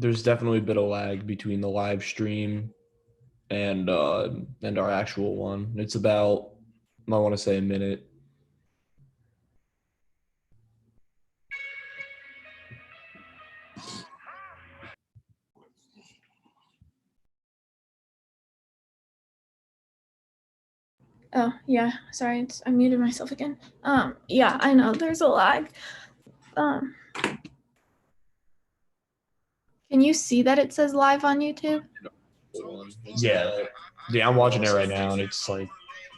There's definitely a bit of lag between the live stream and our actual one. It's about, I want to say, a minute. Oh, yeah. Sorry, I muted myself again. Yeah, I know there's a lag. Can you see that it says live on YouTube? Yeah, yeah, I'm watching it right now, and it's like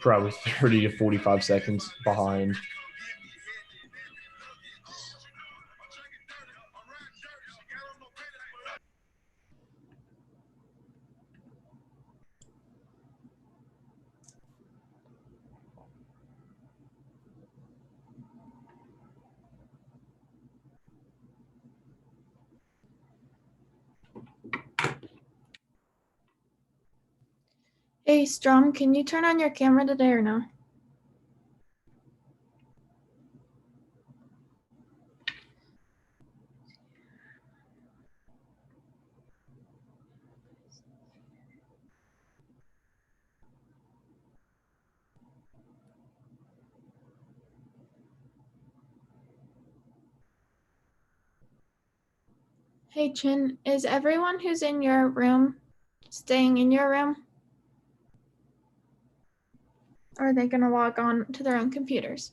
probably 30 to 45 seconds behind. Hey, Strom, can you turn on your camera today or no? Hey, Chin, is everyone who's in your room staying in your room? Or are they going to log on to their own computers?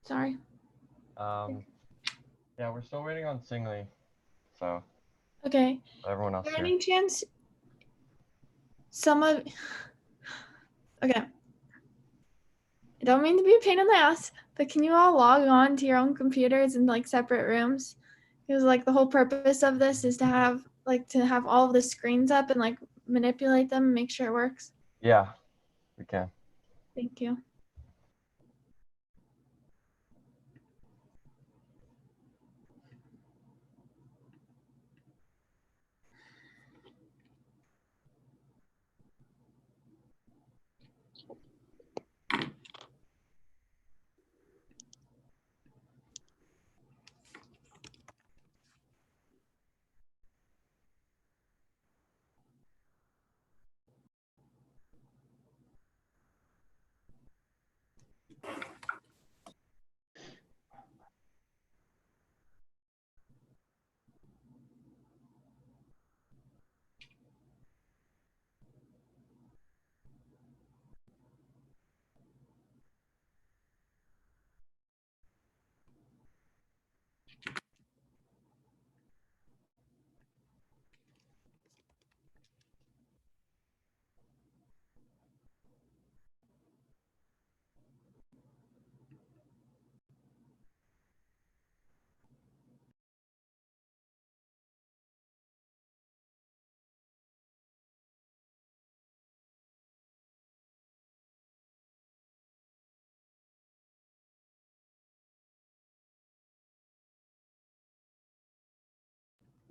Sorry. Yeah, we're still waiting on Singly, so Okay. everyone else Is there here. any chance some of... Okay. I don't mean to be a pain in the ass, but can you all log on to your own computers in like separate rooms? Because like the whole purpose of this is to have all of the screens up and like manipulate them and make sure it works. Yeah, we can. Thank you.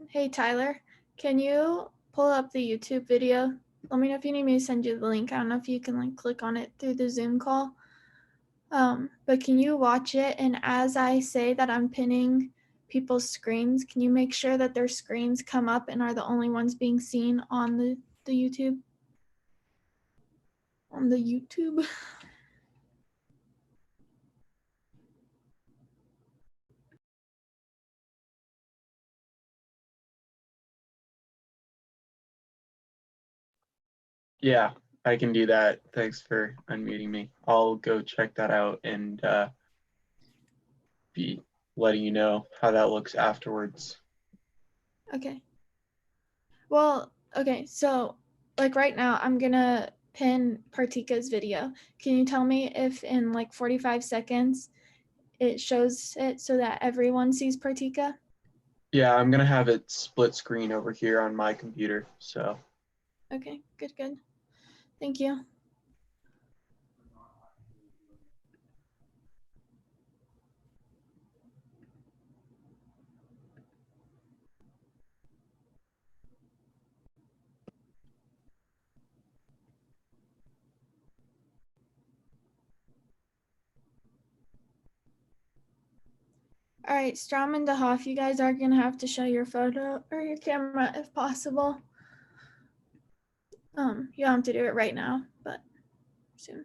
Hey, Tyler, can you pull up the YouTube video? Let me know if you need me to send you the link. I don't know if you can like click on it through the Zoom call. But can you watch it? And as I say that I'm pinning people's screens, can you make sure that their screens come up and are the only ones being seen on the YouTube? On the YouTube? Yeah, I can do that. Thanks for unmuting me. I'll go check that out and be letting you know how that looks afterwards. Okay. Well, okay, so like right now I'm gonna pin Partika's video. Can you tell me if in like 45 seconds it shows it so that everyone sees Partika? Yeah, I'm gonna have it split screen over here on my computer. So Okay, good. Thank you. All right, Strom and DeHoff, you guys are gonna have to show your photo or your camera if possible. You don't have to do it right now, but soon.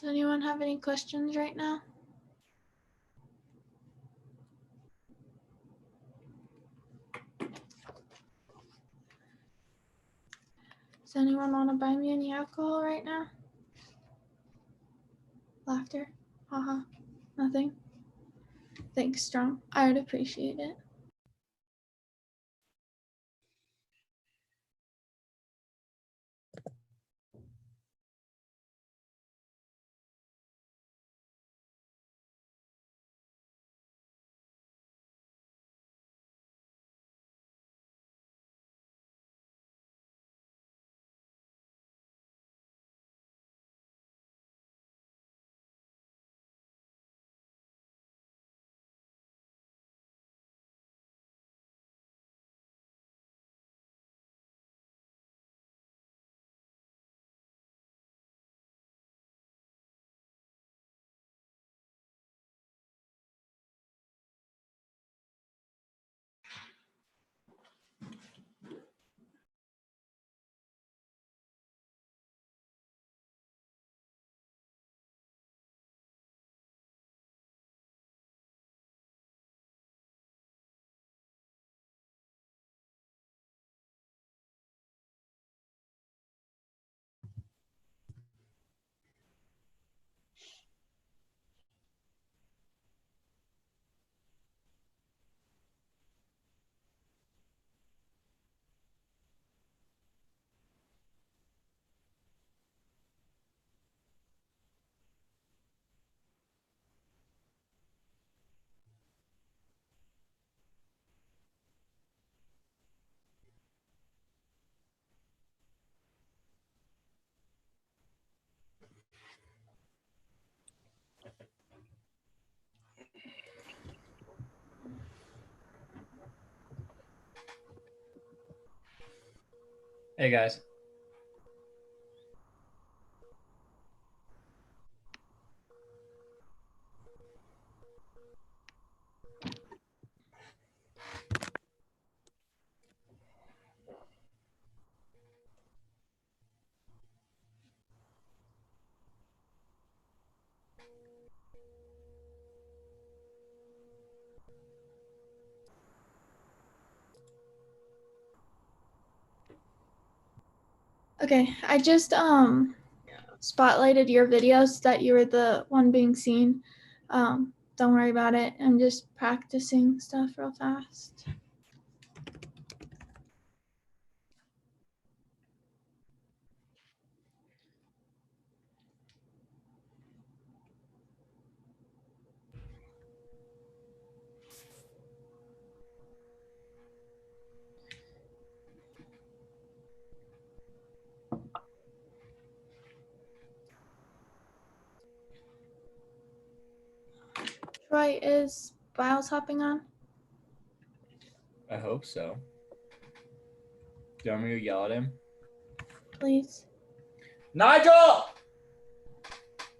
Does anyone have any questions right now? Does anyone want to buy me any alcohol right now? Laughter? Haha. Nothing? Thanks, Strong. I would appreciate it. Hey guys. Okay, I just spotlighted your videos that you were the one being seen. Don't worry about it. I'm just practicing stuff real fast. Troy, is Biles hopping on? I hope so. Do you want me to yell at him? Please. Nigel!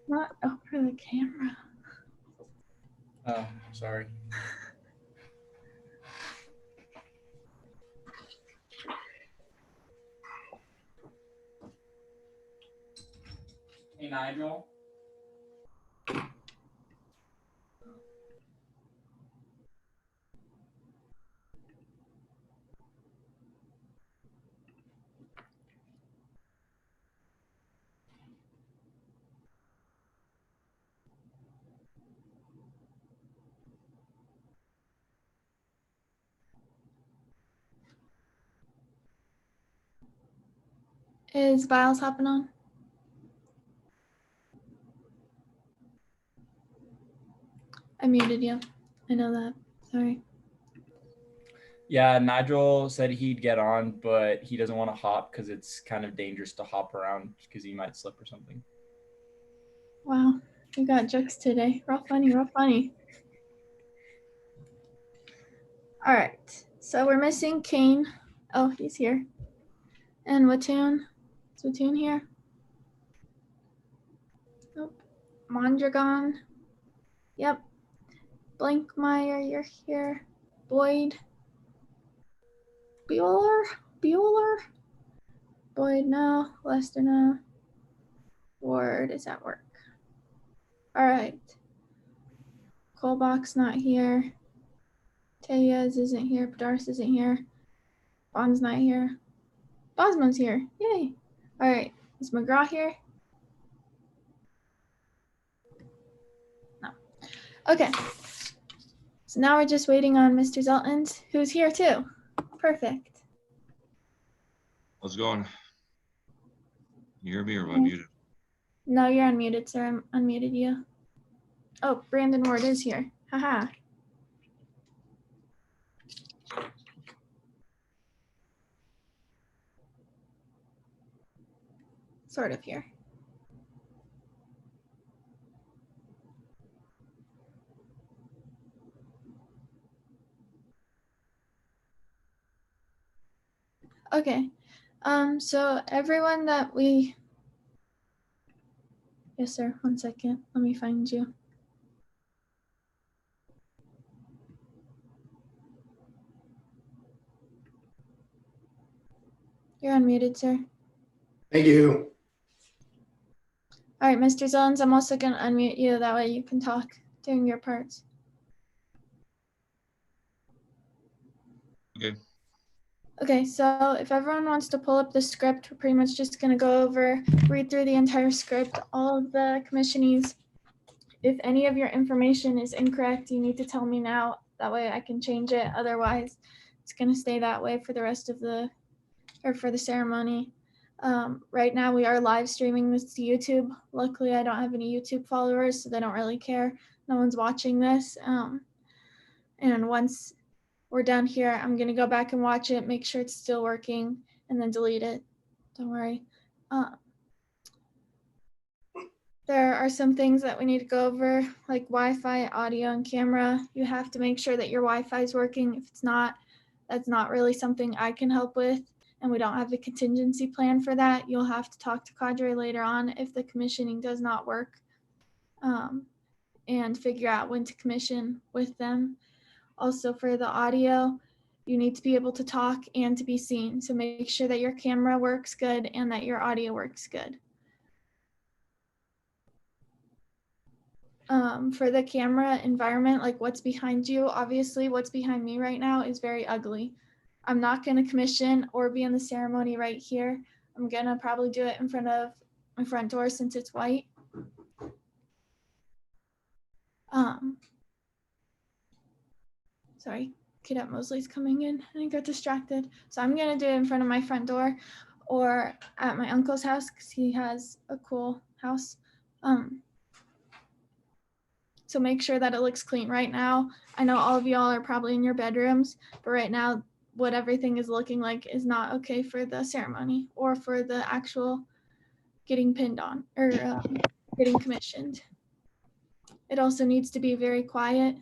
Not over the camera. Oh, sorry. Hey, Nigel. Is Biles hopping on? I muted you. I know that. Sorry. Yeah, Nigel said he'd get on, but he doesn't want to hop because it's kind of dangerous to hop around because he might slip or something. Wow, you got jokes today. Real funny, real funny. All right, so we're missing Kane. Oh, he's here. And Watoon. Is Watoon here? Nope. Mondragon. Yep. Blankmeyer, you're here. Boyd. Bueller? Boyd, no. Lester, no. Ward is at work. All right. Colbox not here. Tayez isn't here. Padaris isn't here. Bond's not here. Bosman's here. Yay. All right. Is McGraw here? No. Okay. So now we're just waiting on Mr. Zeltons, who's here too. Perfect. How's it going? You hear me or am I muted? No, you're unmuted, sir. I unmuted you. Oh, Brandon Ward is here. Haha. Sort of here. Okay. So everyone that we... Yes, sir. 1 second. Let me find you. You're unmuted, sir. Thank you. All right, Mr. Zellens, I'm also going to unmute you. That way you can talk during your parts. Okay. Okay, so if everyone wants to pull up the script, we're pretty much just going to go over, read through the entire script, all of the commissionees. If any of your information is incorrect, you need to tell me now. That way I can change it. Otherwise, it's going to stay that way for the rest of the, or for the ceremony. Right now we are live streaming this to YouTube. Luckily, I don't have any YouTube followers, so they don't really care. No one's watching this. And once we're done here, I'm gonna go back and watch it, make sure it's still working, and then delete it. Don't worry. There are some things that we need to go over, like Wi-Fi, audio, and camera. You have to make sure that your Wi-Fi is working. If it's not, that's not really something I can help with, and we don't have a contingency plan for that. You'll have to talk to Cadre later on if the commissioning does not work, and figure out when to commission with them. Also for the audio, you need to be able to talk and to be seen. So make sure that your camera works good and that your audio works good. For the camera environment, like what's behind you, obviously what's behind me right now is very ugly. I'm not going to commission or be in the ceremony right here. I'm gonna probably do it in front of my front door since it's white. Sorry, Cadet Mosley's coming in and I got distracted. So I'm gonna do it in front of my front door or at my uncle's house because he has a cool house. So make sure that it looks clean right now. I know all of y'all are probably in your bedrooms, but right now what everything is looking like is not okay for the ceremony or for the actual getting pinned on or getting commissioned. It also needs to be very quiet.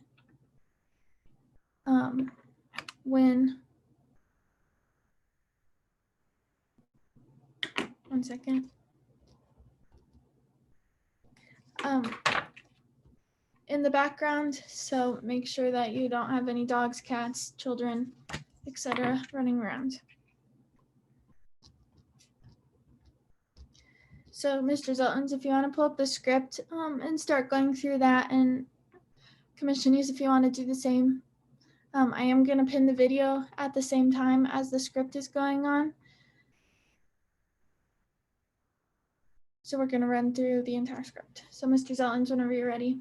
When, one second. In the background, so make sure that you don't have any dogs, cats, children, etc. running around. So Mr. Zeltons, if you want to pull up the script and start going through that, and commissionees, if you want to do the same. I am going to pin the video at the same time as the script is going on. So we're going to run through the entire script. So Mr. Zeltons, whenever you're ready.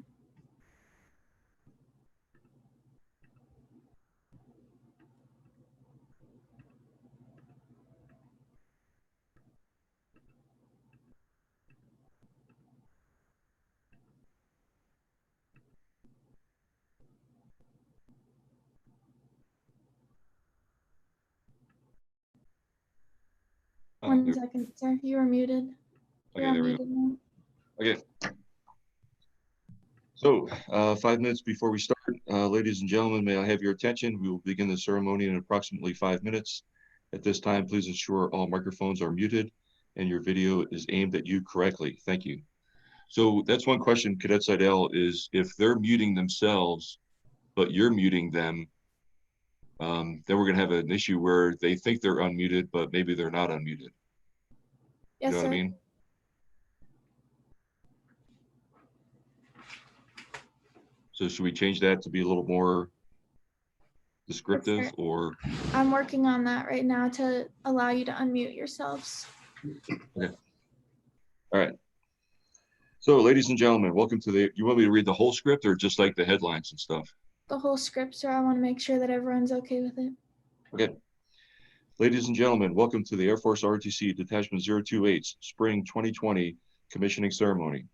One second, sir. You are muted. You're Okay, there we unmuted now. Okay. So 5 minutes before we start, ladies and gentlemen, may I have your attention? We will begin the ceremony in approximately 5 minutes. At this time, please ensure all microphones are muted and your video is aimed at you correctly. Thank you. So that's one question, Cadet Seidel, is if they're muting themselves, but you're muting them, then we're going to have an issue where they think they're unmuted, but maybe they're not unmuted. Yes, You know sir. what I mean? So should we change that to be a little more descriptive, or? I'm working on that right now to allow you to unmute yourselves. Okay. All right. So ladies and gentlemen, welcome to the, you want me to read the whole script or just like the headlines and stuff? The whole script, sir. I want to make sure that everyone's okay with it. Okay. Ladies and gentlemen, welcome to the Air Force ROTC Detachment 028's Spring 2020 Commissioning Ceremony.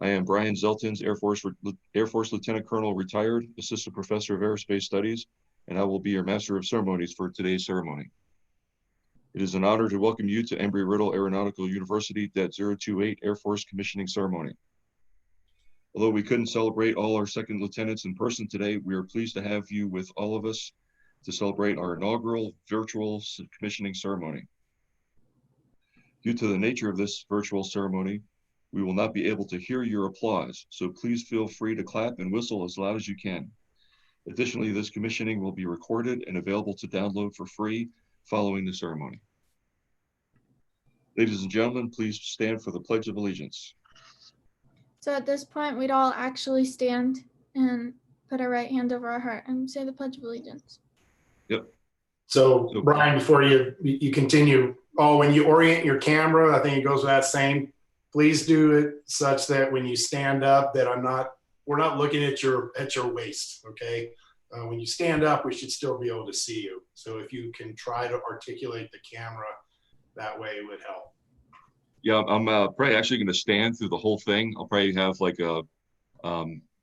I am Brian Zeltons, Air Force Lieutenant Colonel, retired, Assistant Professor of Aerospace Studies, and I will be your Master of Ceremonies for today's ceremony. It is an honor to welcome you to Embry-Riddle Aeronautical University Det 028 Air Force Commissioning Ceremony. Although we couldn't celebrate all our second lieutenants in person today, we are pleased to have you with all of us to celebrate our inaugural virtual commissioning ceremony. Due to the nature of this virtual ceremony, we will not be able to hear your applause, so please feel free to clap and whistle as loud as you can. Additionally, this commissioning will be recorded and available to download for free following the ceremony. Ladies and gentlemen, please stand for the Pledge of Allegiance. So at this point, we'd all actually stand and put our right hand over our heart and say the Pledge of Allegiance. Yep. So Brian, before you continue, when you orient your camera, I think it goes without saying, please do it such that when you stand up, that we're not looking at your waist. Okay. When you stand up, we should still be able to see you. So if you can try to articulate the camera that way, it would help. Yeah, I'm probably actually going to stand through the whole thing. I'll probably have like a,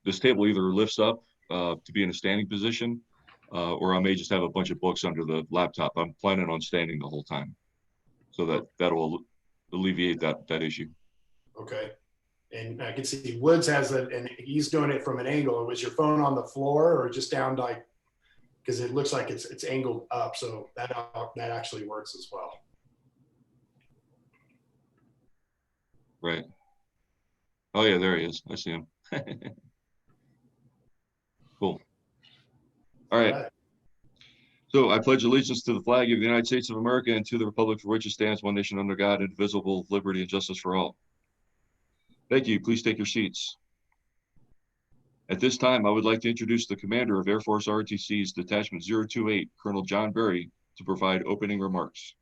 this table either lifts up to be in a standing position, or I may just have a bunch of books under the laptop. I'm planning on standing the whole time, so that'll alleviate that issue. Okay. And I can see Woods has and he's doing it from an angle. Was your phone on the floor or just down like, because it looks like it's angled up. So that actually works as well. Right. Oh yeah, there he is. I see him. Cool. All right. So I pledge allegiance to the flag of the United States of America and to the republic for which it stands, one nation under God, indivisible, with liberty and justice for all. Thank you. Please take your seats. At this time, I would like to introduce the commander of Air Force ROTC's Detachment 028, Colonel John Berry, to provide opening remarks.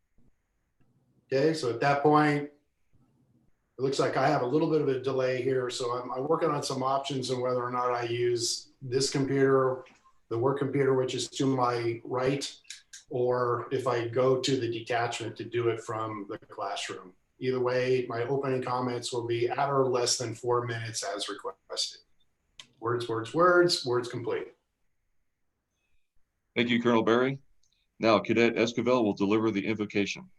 Okay, so at that point, it looks like I have a little bit of a delay here. So I'm working on some options on whether or not I use this computer, the work computer, which is to my right, or if I go to the detachment to do it from the classroom. Either way, my opening comments will be at or less than 4 minutes as requested. Words, words, words, words complete. Thank you, Colonel Berry. Now, Cadet Esquivel will deliver the invocation.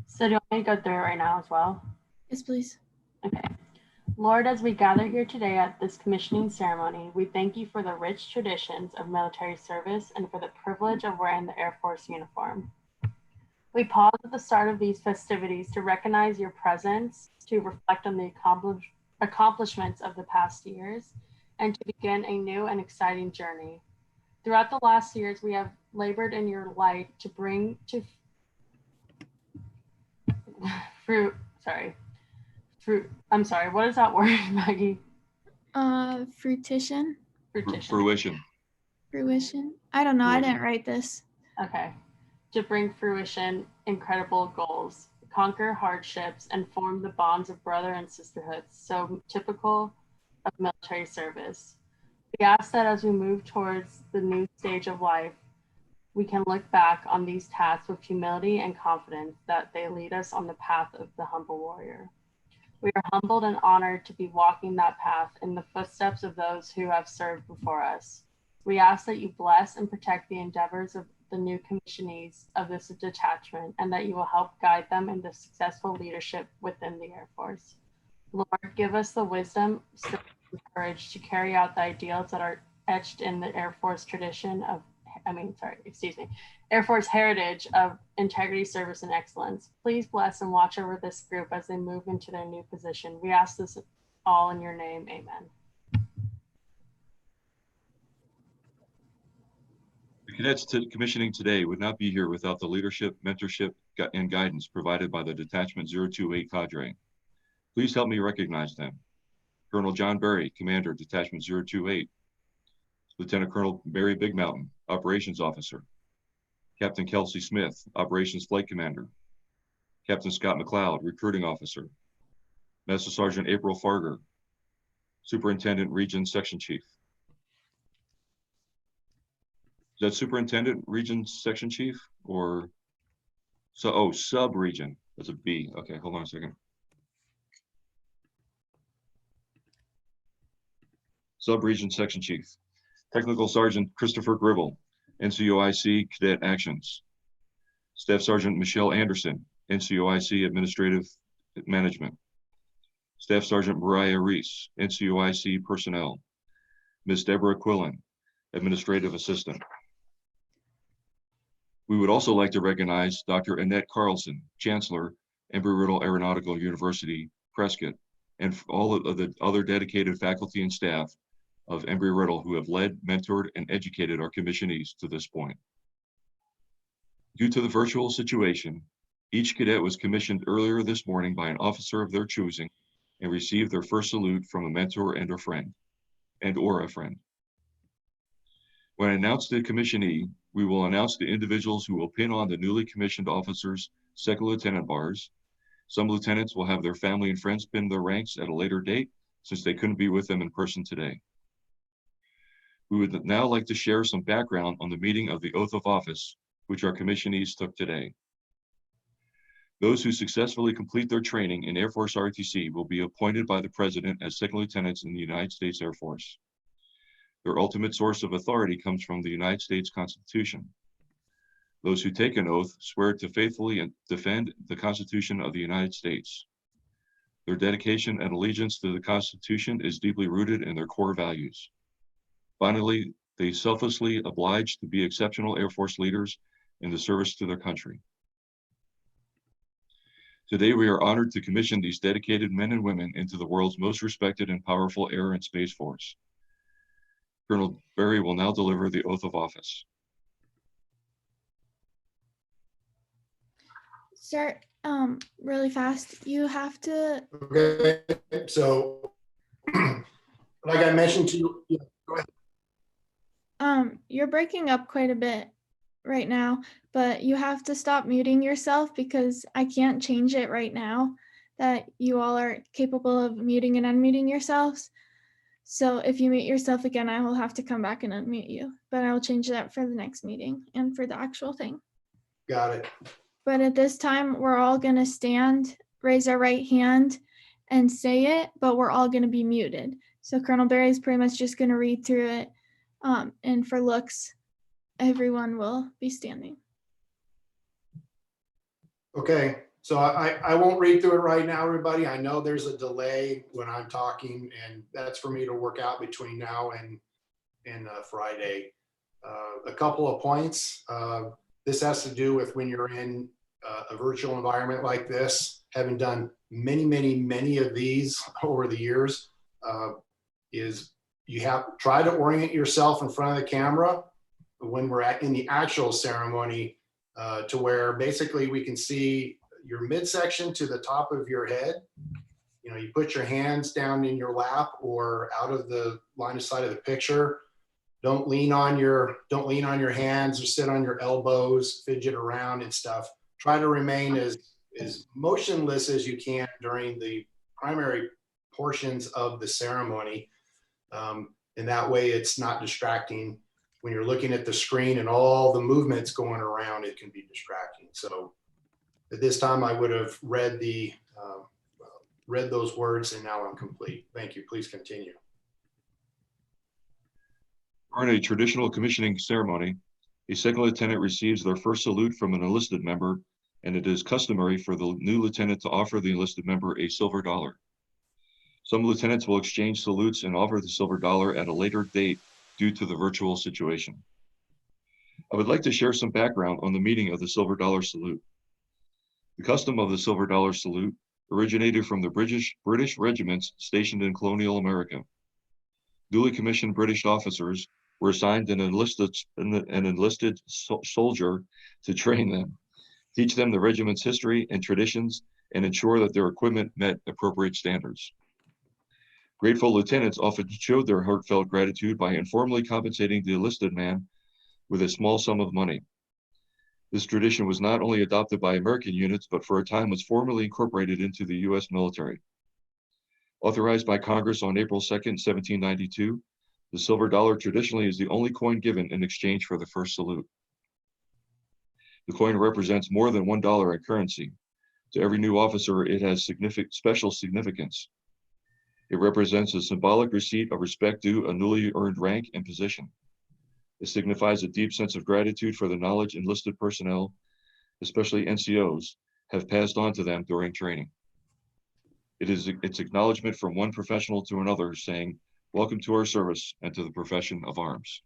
So do you want me to go through it right now as well? Yes, please. Okay. Lord, as we gather here today at this commissioning ceremony, we thank you for the rich traditions of military service and for the privilege of wearing the Air Force uniform. We pause at the start of these festivities to recognize your presence, to reflect on the accomplishments of the past years, and to begin a new and exciting journey. Throughout the last years, we have labored in your light to bring to I'm sorry, what is that word, Maggie? Fruition. Fruition. I don't know. I Fruition. didn't write this. Okay. To bring fruition incredible goals, conquer hardships, and form the bonds of brother and sisterhood so typical of military service. We ask that as we move towards the new stage of life, we can look back on these tasks with humility and confidence that they lead us on the path of the humble warrior. We are humbled and honored to be walking that path in the footsteps of those who have served before us. We ask that you bless and protect the endeavors of the new commissionees of this detachment, and that you will help guide them in the successful leadership within the Air Force. Lord, give us the wisdom, strength, and courage to carry out the ideals that are etched in the Air Force Air Force heritage of integrity, service, and excellence. Please bless and watch over this group as they move into their new position. We ask this all in your name, amen. The cadets commissioning today would not be here without the leadership, mentorship, and guidance provided by the Detachment 028 cadre. Please help me recognize them. Colonel John Berry, Commander, Detachment 028. Lieutenant Colonel Barry Big Mountain, Operations Officer. Captain Kelsey Smith, Operations Flight Commander. Captain Scott McLeod, Recruiting Officer. Master Sergeant April Farger, Superintendent Region Section Chief. Is that Superintendent Region Section Chief or sub-region? That's a B. Okay, hold on a second. Sub-region Section Chief. Technical Sergeant Christopher Gribble, NCOIC Cadet Actions. Staff Sergeant Michelle Anderson, NCOIC Administrative Management. Staff Sergeant Mariah Reese, NCOIC Personnel. Ms. Deborah Quillen, Administrative Assistant. We would also like to recognize Dr. Annette Carlson, Chancellor, Embry-Riddle Aeronautical University, Prescott, and all of the other dedicated faculty and staff of Embry-Riddle who have led, mentored, and educated our commissionees to this point. Due to the virtual situation, each cadet was commissioned earlier this morning by an officer of their choosing and received their first salute from a mentor and a friend. When I announce the commissionee, we will announce the individuals who will pin on the newly commissioned officers' second lieutenant bars. Some lieutenants will have their family and friends pin their ranks at a later date since they couldn't be with them in person today. We would now like to share some background on the meeting of the oath of office, which our commissionees took today. Those who successfully complete their training in Air Force ROTC will be appointed by the President as second lieutenants in the United States Air Force. Their ultimate source of authority comes from the United States Constitution. Those who take an oath swear to faithfully and defend the Constitution of the United States. Their dedication and allegiance to the Constitution is deeply rooted in their core values. Finally, they selflessly oblige to be exceptional Air Force leaders in the service to their country. Today, we are honored to commission these dedicated men and women into the world's most respected and powerful air and space force. Colonel Berry will now deliver the oath of office. Sir, really fast. You have to. Okay, so like I mentioned to you, yeah, go ahead. You're breaking up quite a bit right now, but you have to stop muting yourself because I can't change it right now that you all are capable of muting and unmuting yourselves. So if you mute yourself again, I will have to come back and unmute you, but I will change that for the next meeting and for the actual thing. Got it. But at this time, we're all going to stand, raise our right hand, and say it, but we're all going to be muted. So Colonel Barry is pretty much just going to read through it. And for looks, everyone will be standing. Okay, so I won't read through it right now, everybody. I know there's a delay when I'm talking, and that's for me to work out between now and Friday. A couple of points. This has to do with when you're in a virtual environment like this, having done many of these over the years, is you have try to orient yourself in front of the camera when we're in the actual ceremony, to where basically we can see your midsection to the top of your head. You know, you put your hands down in your lap or out of the line of sight of the picture. Don't lean on your hands or sit on your elbows, fidget around and stuff. Try to remain as motionless as you can during the primary portions of the ceremony. And that way it's not distracting. When you're looking at the screen and all the movements going around, it can be distracting. So at this time I would have read those words, and now I'm complete. Thank you. Please continue. During a traditional commissioning ceremony, a second lieutenant receives their first salute from an enlisted member, and it is customary for the new lieutenant to offer the enlisted member a silver dollar. Some lieutenants will exchange salutes and offer the silver dollar at a later date due to the virtual situation. I would like to share some background on the meaning of the silver dollar salute. The custom of the silver dollar salute originated from the British regiments stationed in colonial America. Newly commissioned British officers were assigned an enlisted soldier to train them, teach them the regiment's history and traditions, and ensure that their equipment met appropriate standards. Grateful lieutenants often showed their heartfelt gratitude by informally compensating the enlisted man with a small sum of money. This tradition was not only adopted by American units, but for a time was formally incorporated into the U.S. military. Authorized by Congress on April 2nd, 1792, the silver dollar traditionally is the only coin given in exchange for the first salute. The coin represents more than $1 in currency. To every new officer, it has special significance. It represents a symbolic receipt of respect due a newly earned rank and position. It signifies a deep sense of gratitude for the knowledge enlisted personnel, especially NCOs, have passed on to them during training. It's acknowledgement from one professional to another saying, "Welcome to our service and to the profession of arms."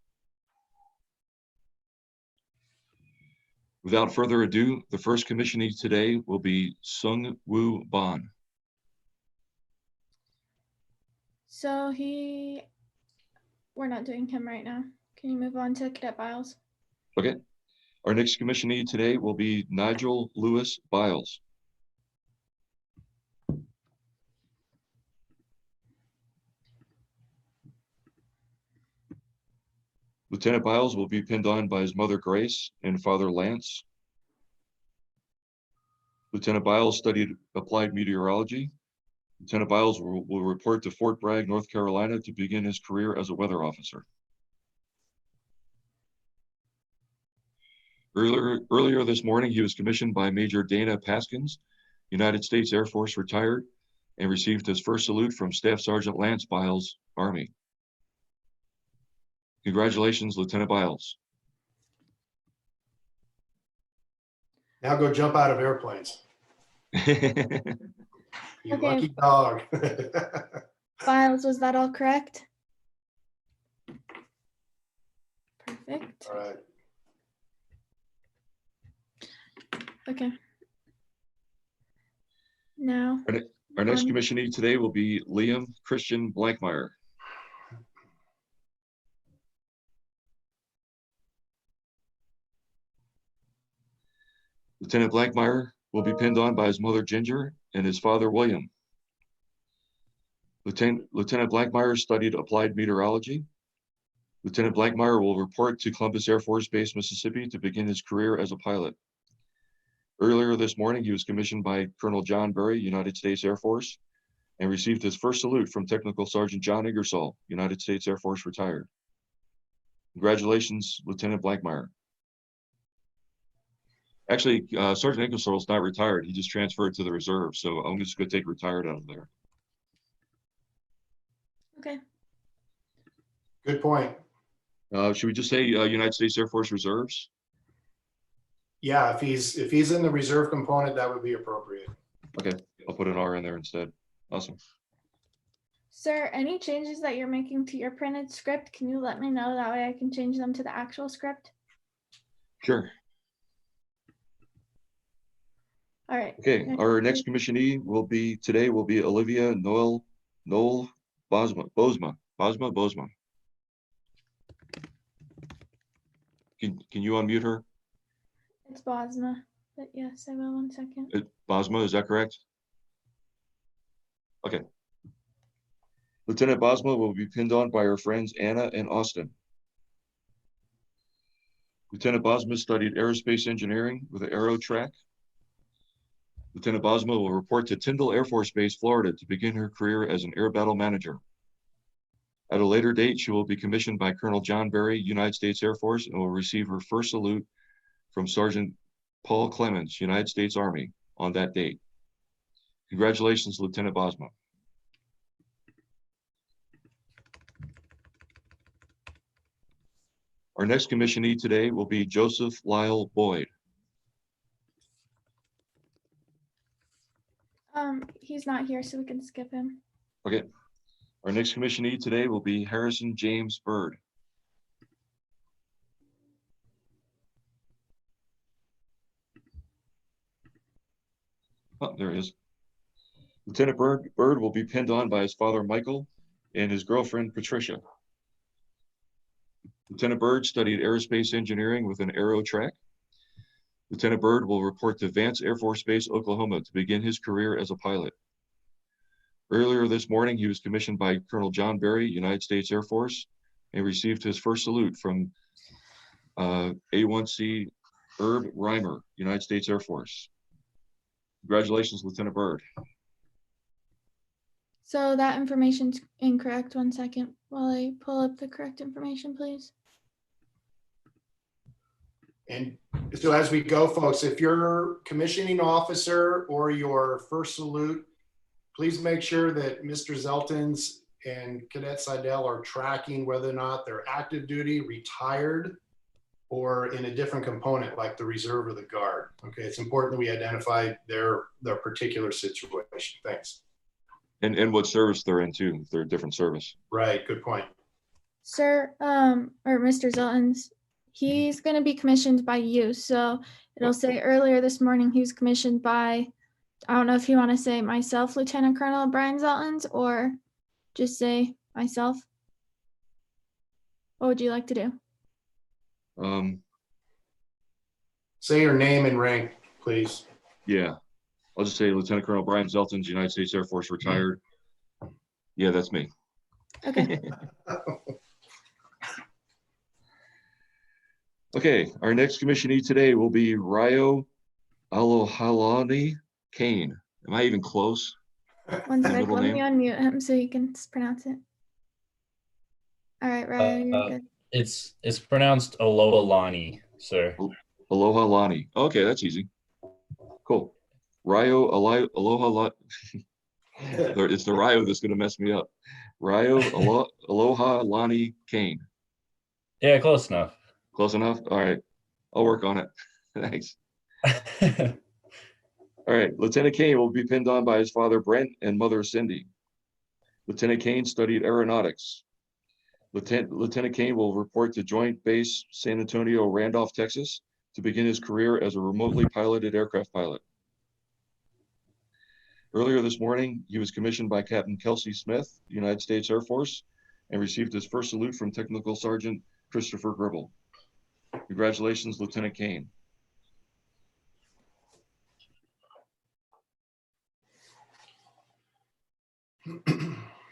Without further ado, the first commissionee today will be Sung Woo Ban. So we're not doing him right now. Can you move on to Cadet Biles? Okay. Our next commissionee today will be Nigel Lewis Biles. Lieutenant Biles will be pinned on by his mother Grace and father Lance. Lieutenant Biles studied applied meteorology. Lieutenant Biles will report to Fort Bragg, North Carolina to begin his career as a weather officer. Earlier this morning, he was commissioned by Major Dana Paskins, United States Air Force retired, and received his first salute from Staff Sergeant Lance Biles, Army. Congratulations, Lieutenant Biles. Now go jump out of airplanes. You Okay. lucky dog. Biles, was that all correct? Perfect. All right. Okay. Now, Our next commissionee today will be Liam Christian Blankmeyer. Lieutenant Blankmeyer will be pinned on by his mother Ginger and his father William. Lieutenant Blankmeyer studied applied meteorology. Lieutenant Blankmeyer will report to Columbus Air Force Base, Mississippi to begin his career as a pilot. Earlier this morning, he was commissioned by Colonel John Berry, United States Air Force, and received his first salute from Technical Sergeant John Ingersoll, United States Air Force retired. Congratulations, Lieutenant Blankmeyer. Actually, Sergeant Ingersoll is not retired. He just transferred to the reserve. So I'm just going to take retired out of there. Okay. Good point. Should we just say United States Air Force Reserves? Yeah, if he's in the reserve component, that would be appropriate. Okay, I'll put an R in there instead. Awesome. Sir, any changes that you're making to your printed script, can you let me know? That way I can change them to the actual script. Sure. All right. Okay, our next commissionee will be Olivia Noel Bosma. Can you unmute her? It's Bosma, but yes, I will. 1 second. Bosma, is that correct? Okay. Lieutenant Bosma will be pinned on by her friends Anna and Austin. Lieutenant Bosma studied aerospace engineering with an aero track. Lieutenant Bosma will report to Tyndall Air Force Base, Florida to begin her career as an air battle manager. At a later date, she will be commissioned by Colonel John Berry, United States Air Force, and will receive her first salute from Sergeant Paul Clemens, United States Army, on that date. Congratulations, Lieutenant Bosma. Our next commissionee today will be Joseph Lyle Boyd. He's not here, so we can skip him. Okay. Our next commissionee today will be Harrison James Bird. Oh, there he is. Lieutenant Bird will be pinned on by his father, Michael, and his girlfriend, Patricia. Lieutenant Bird studied aerospace engineering with an aero track. Lieutenant Bird will report to Vance Air Force Base, Oklahoma to begin his career as a pilot. Earlier this morning, he was commissioned by Colonel John Berry, United States Air Force, and received his first salute from A1C Herb Reimer, United States Air Force. Congratulations, Lieutenant Bird. So that information's incorrect. 1 second while I pull up the correct information, please. And so as we go, folks, if you're commissioning officer or your first salute, please make sure that Mr. Zeltins and Cadet Seidel are tracking whether or not they're active duty, retired, or in a different component like the reserve or the guard. Okay, it's important that we identify their particular situation. Thanks. And what service they're in too, if they're a different service. Right, good point. Sir, or Mr. Zeltins, he's going to be commissioned by you. So it'll say earlier this morning he was commissioned by, I don't know if you want to say myself, Lieutenant Colonel Brian Zeltins, or just say myself. What would you like to do? Say your name and rank, please. Yeah, I'll just say Lieutenant Colonel Brian Zeltins, United States Air Force, retired. Yeah, that's me. Okay. Okay, our next commissionee today will be Ryo Alohalani Kane. Am I even close? 1 sec, middle let me name? unmute him so he can pronounce it. All right, Ryan, you're good. It's pronounced Alohalani, sir. Alohalani. Okay, that's easy. Cool. Ryo Alohalani. It's the Ryo that's going to mess me up. Ryo Alohalani Kane. Yeah, close enough. Close enough? All right. I'll work on it. Thanks. All right. Lieutenant Kane will be pinned on by his father, Brent, and mother, Cindy. Lieutenant Kane studied aeronautics. Lieutenant Kane will report to Joint Base San Antonio, Randolph, Texas, to begin his career as a remotely piloted aircraft pilot. Earlier this morning, he was commissioned by Captain Kelsey Smith, United States Air Force, and received his first salute from Technical Sergeant Christopher Gribble. Congratulations, Lieutenant Kane.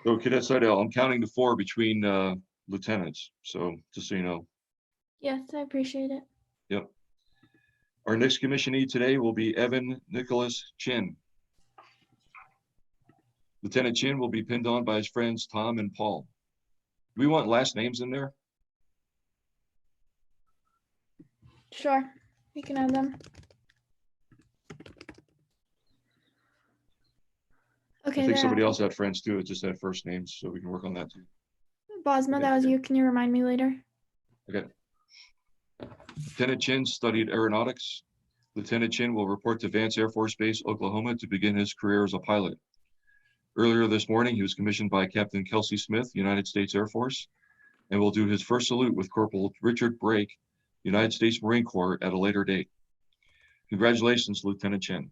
So, Cadet Seidel, I'm counting to 4 between lieutenants. So just so you know. Yes, I appreciate it. Yep. Our next commissionee today will be Evan Nicholas Chin. Lieutenant Chin will be pinned on by his friends Tom and Paul. Do we want last names in there? Sure, we can add them. I Okay, think there. somebody else had friends too. It just had first names, so we can work on that too. Bosma, that was you. Can you remind me later? Okay. Lieutenant Chin studied aeronautics. Lieutenant Chin will report to Vance Air Force Base, Oklahoma, to begin his career as a pilot. Earlier this morning, he was commissioned by Captain Kelsey Smith, United States Air Force, and will do his first salute with Corporal Richard Brake, United States Marine Corps, at a later date. Congratulations, Lieutenant Chin.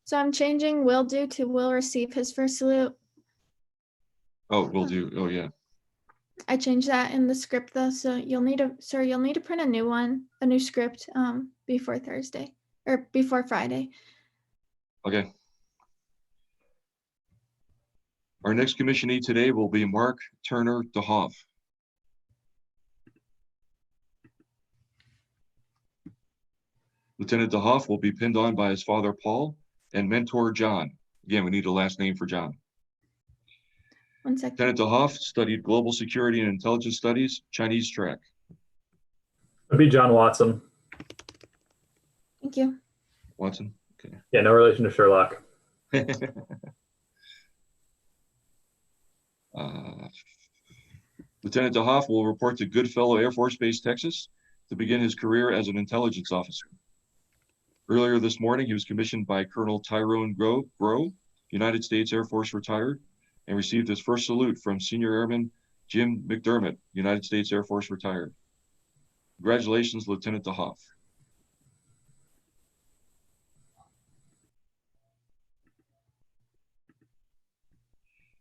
So I'm changing will do to will receive his first salute. Oh, will do. Oh, yeah. I changed that in the script though, so you'll need to print a new one, a new script, before Thursday or before Friday. Okay. Our next commissionee today will be Mark Turner DeHoff. Lieutenant DeHoff will be pinned on by his father, Paul, and mentor, John. Again, we need a last name for John. 1 second. Lieutenant DeHoff studied global security and intelligence studies, Chinese track. It'd be John Watson. Thank you. Watson, okay. Yeah, no relation to Sherlock. Lieutenant DeHoff will report to Goodfellow Air Force Base, Texas, to begin his career as an intelligence officer. Earlier this morning, he was commissioned by Colonel Tyrone Grow, United States Air Force retired, and received his first salute from Senior Airman Jim McDermott, United States Air Force retired. Congratulations, Lieutenant DeHoff.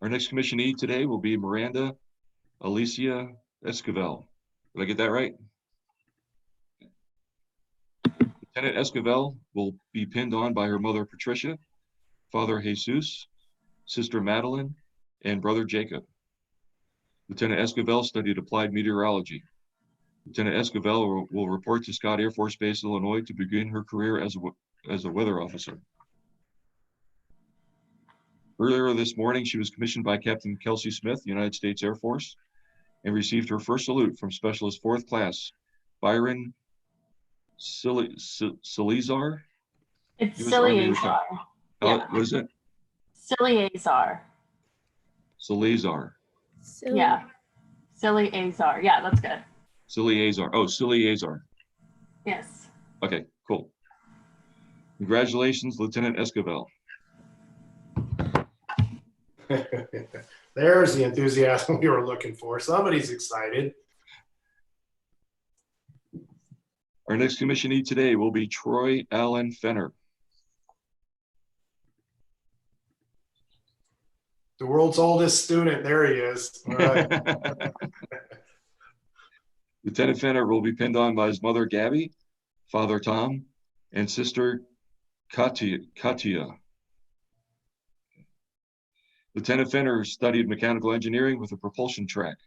Our next commissionee today will be Miranda Alicia Esquivel. Did I get that right? Lieutenant Esquivel will be pinned on by her mother, Patricia, father, Jesus, sister, Madeline, and brother, Jacob. Lieutenant Esquivel studied applied meteorology. Lieutenant Esquivel will report to Scott Air Force Base, Illinois, to begin her career as a weather officer. Earlier this morning, she was commissioned by Captain Kelsey Smith, United States Air Force, and received her first salute from Specialist 4th Class Byron Silizar. It's US Army Silliazar. What is it? Silliazar. Silizar. Yeah. Silliazar. Yeah, that's good. Silliazar. Oh, Silliazar. Yes. Okay, cool. Congratulations, Lieutenant Esquivel. There's the enthusiasm we were looking for. Somebody's excited. Our next commissionee today will be Troy Allen Fenner. The world's oldest student. There he is. All right. Lieutenant Fenner will be pinned on by his mother, Gabby, father, Tom, and sister, Katia. Lieutenant Fenner studied mechanical engineering with a propulsion track.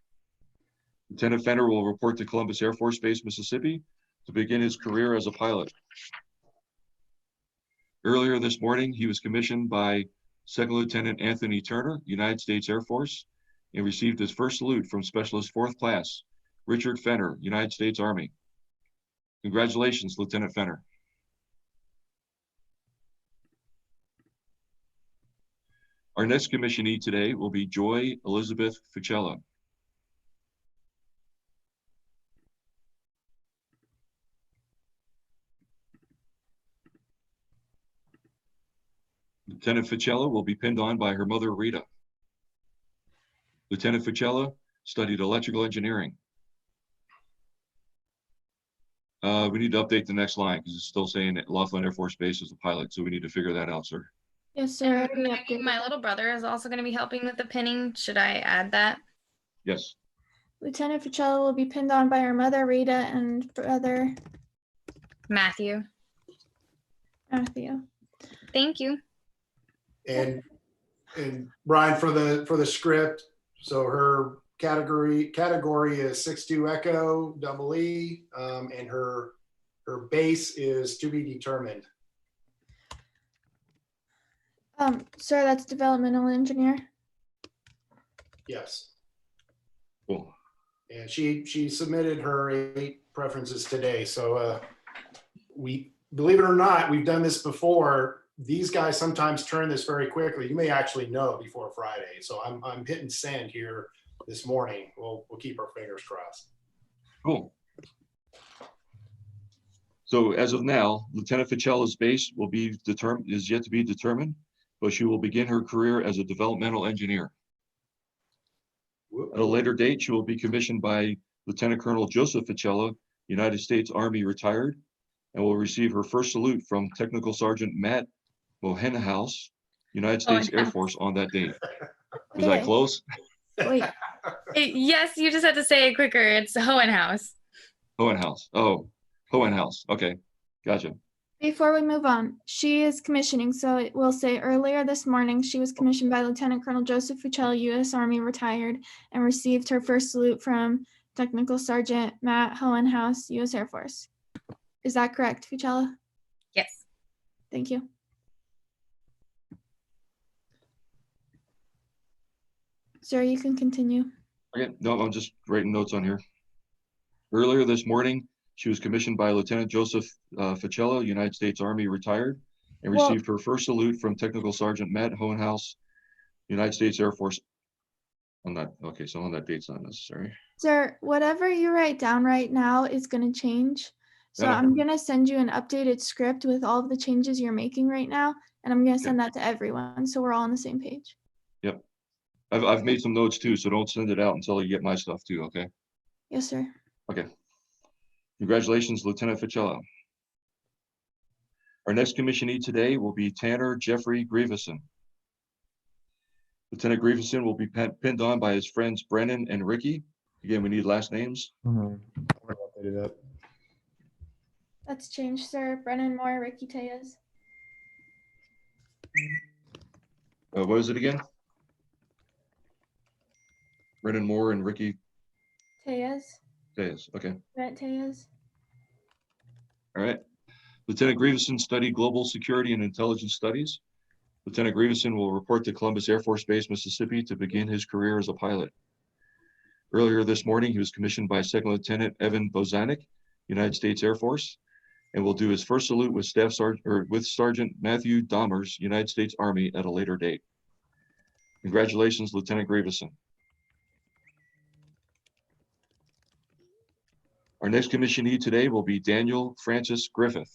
Lieutenant Fenner will report to Columbus Air Force Base, Mississippi, to begin his career as a pilot. Earlier this morning, he was commissioned by Second Lieutenant Anthony Turner, United States Air Force, and received his first salute from Specialist 4th Class Richard Fenner, United States Army. Congratulations, Lieutenant Fenner. Our next commissionee today will be Joy Elizabeth Ficella. Lieutenant Ficella will be pinned on by her mother, Rita. Lieutenant Ficella studied electrical engineering. We need to update the next line because it's still saying that Laughlin Air Force Base is a pilot, so we need to figure that out, sir. Yes, sir. And my little brother is also going to be helping with the pinning. Should I add that? Yes. Lieutenant Ficella will be pinned on by her mother, Rita, and brother Matthew. Matthew. Thank you. And Brian, for the script, so her category is 62 Echo double E, and her base is to be determined. Sir, that's developmental engineer. Yes. Cool. And she submitted her 8 preferences today. So we, believe it or not, we've done this before. These guys sometimes turn this very quickly. You may actually know before Friday. So I'm hitting send here this morning. We'll keep our fingers crossed. Cool. So as of now, Lieutenant Ficella's base is yet to be determined, but she will begin her career as a developmental engineer. At a later date, she will be commissioned by Lieutenant Colonel Joseph Ficella, United States Army retired, and will receive her first salute from Technical Sergeant Matt Mohenhouse, United States Air Force on that date. Was that close? Wait. Yes, you just had to say it quicker. It's Hohenhaus. Hohenhaus. Oh, Hohenhaus. Okay, gotcha. Before we move on, she is commissioning. So it will say earlier this morning, she was commissioned by Lieutenant Colonel Joseph Ficella, U.S. Army retired, and received her first salute from Technical Sergeant Matt Hohenhaus, U.S. Air Force. Is that correct, Ficella? Yes. Thank you. Sir, you can continue. Okay, no, I'm just writing notes on here. Earlier this morning, she was commissioned by Lieutenant Joseph Ficella, United States Army retired, and received her first salute from Technical Sergeant Matt Hohenhaus, United States Air Force. On that, okay, so on that date's not necessary. Sir, whatever you write down right now is going to change. So I'm going to send you an updated script with all of the changes you're making right now, and I'm going to send that to everyone so we're all on the same page. Yep. I've made some notes too, so don't send it out until you get my stuff too, okay? Yes, sir. Okay. Congratulations, Lieutenant Ficella. Our next commissionee today will be Tanner Jeffrey Grieveson. Lieutenant Grieveson will be pinned on by his friends Brennan and Ricky. Again, we need last names. That's changed, sir. Brennan Moore, Ricky Tejas. What is it again? Brennan Moore and Ricky Tejas. Tejas. Okay. Brent Tejas. All right. Lieutenant Grieveson studied global security and intelligence studies. Lieutenant Grieveson will report to Columbus Air Force Base, Mississippi to begin his career as a pilot. Earlier this morning, he was commissioned by Second Lieutenant Evan Bozanik, United States Air Force, and will do his first salute with Sergeant Matthew Dahmers, United States Army at a later date. Congratulations, Lieutenant Grieveson. Our next commissionee today will be Daniel Francis Griffith.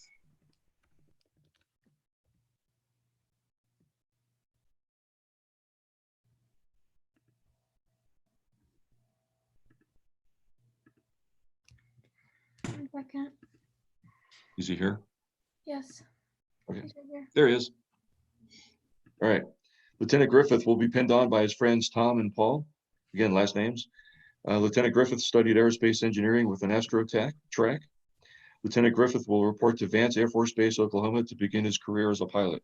One second. Is he here? Yes. Okay. He's right here. There he is. All right. Lieutenant Griffith will be pinned on by his friends Tom and Paul. Again, last names. Lieutenant Griffith studied aerospace engineering with an Astro track. Lieutenant Griffith will report to Vance Air Force Base, Oklahoma to begin his career as a pilot.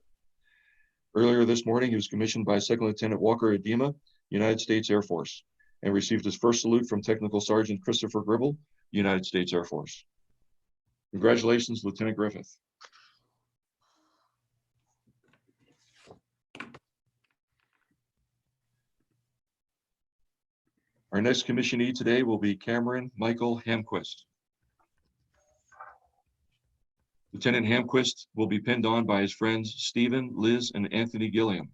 Earlier this morning, he was commissioned by Second Lieutenant Walker Edema, United States Air Force, and received his first salute from Technical Sergeant Christopher Gribble, United States Air Force. Congratulations, Lieutenant Griffith. Our next commissionee today will be Cameron Michael Hamquist. Lieutenant Hamquist will be pinned on by his friends Stephen, Liz, and Anthony Gilliam.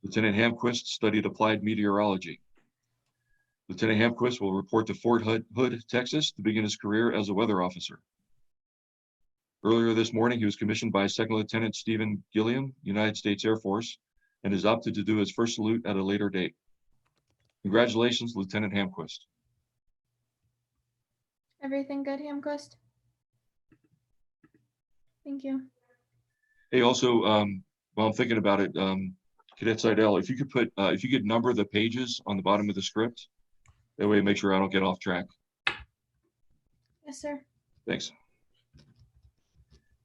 Lieutenant Hamquist studied applied meteorology. Lieutenant Hamquist will report to Fort Hood, Texas to begin his career as a weather officer. Earlier this morning, he was commissioned by Second Lieutenant Stephen Gilliam, United States Air Force, and has opted to do his first salute at a later date. Congratulations, Lieutenant Hamquist. Everything good, Hamquist? Thank you. Hey, also, while I'm thinking about it, Cadet Seidel, if you could number the pages on the bottom of the script, that way make sure I don't get off track. Yes, sir. Thanks.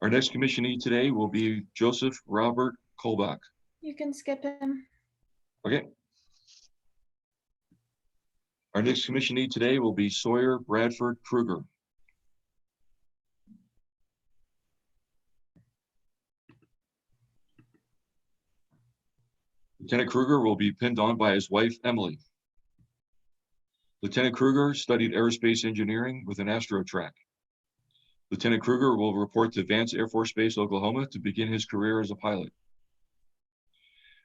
Our next commissionee today will be Joseph Robert Kolbach. You can skip him. Okay. Our next commissionee today will be Sawyer Bradford Kruger. Lieutenant Kruger will be pinned on by his wife, Emily. Lieutenant Kruger studied aerospace engineering with an AstroTrack. Lieutenant Kruger will report to Vance Air Force Base, Oklahoma to begin his career as a pilot.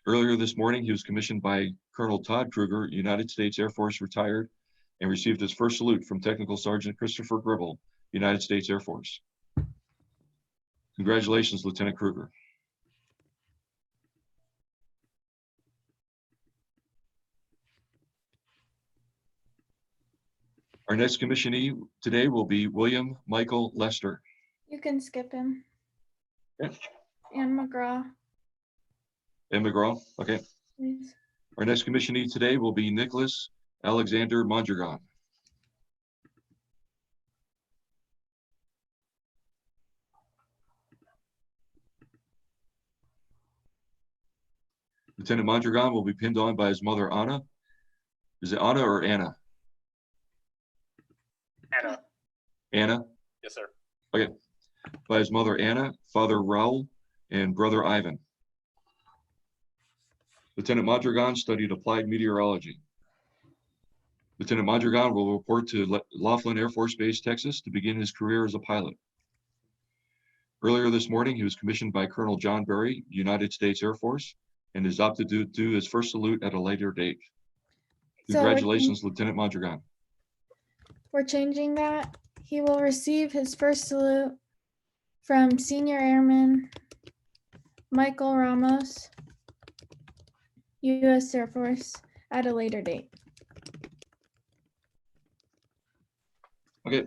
Earlier this morning, he was commissioned by Colonel Todd Kruger, United States Air Force, retired, and received his first salute from Technical Sergeant Christopher Gribble, United States Air Force. Congratulations, Lieutenant Kruger. Our next commissionee today will be William Michael Lester. You can skip him. Okay. And McGraw, And McGraw, okay. please. Our next commissionee today will be Nicholas Alexander Mondragon. Lieutenant Mondragon will be pinned on by his mother, Anna. Is it Anna or Anna? Anna. Anna? Yes, sir. Okay. By his mother, Anna, father, Raul, and brother, Ivan. Lieutenant Mondragon studied applied meteorology. Lieutenant Mondragon will report to Laughlin Air Force Base, Texas, to begin his career as a pilot. Earlier this morning, he was commissioned by Colonel John Berry, United States Air Force, and is opted to do his first salute at a later date. So Congratulations, Lieutenant Mondragon. we're changing that. He will receive his first salute from Senior Airman Michael Ramos, U.S. Air Force, at a later date. Okay.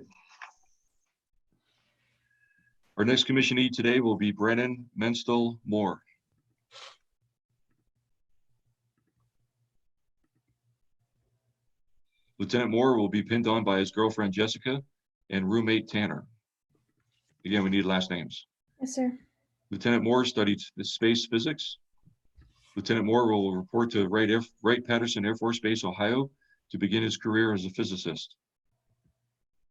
Our next commissionee today will be Brennan Menstell Moore. Lieutenant Moore will be pinned on by his girlfriend, Jessica, and roommate, Tanner. Again, we need last names. Yes, sir. Lieutenant Moore studied space physics. Lieutenant Moore will report to Wright-Patterson Air Force Base, Ohio, to begin his career as a physicist.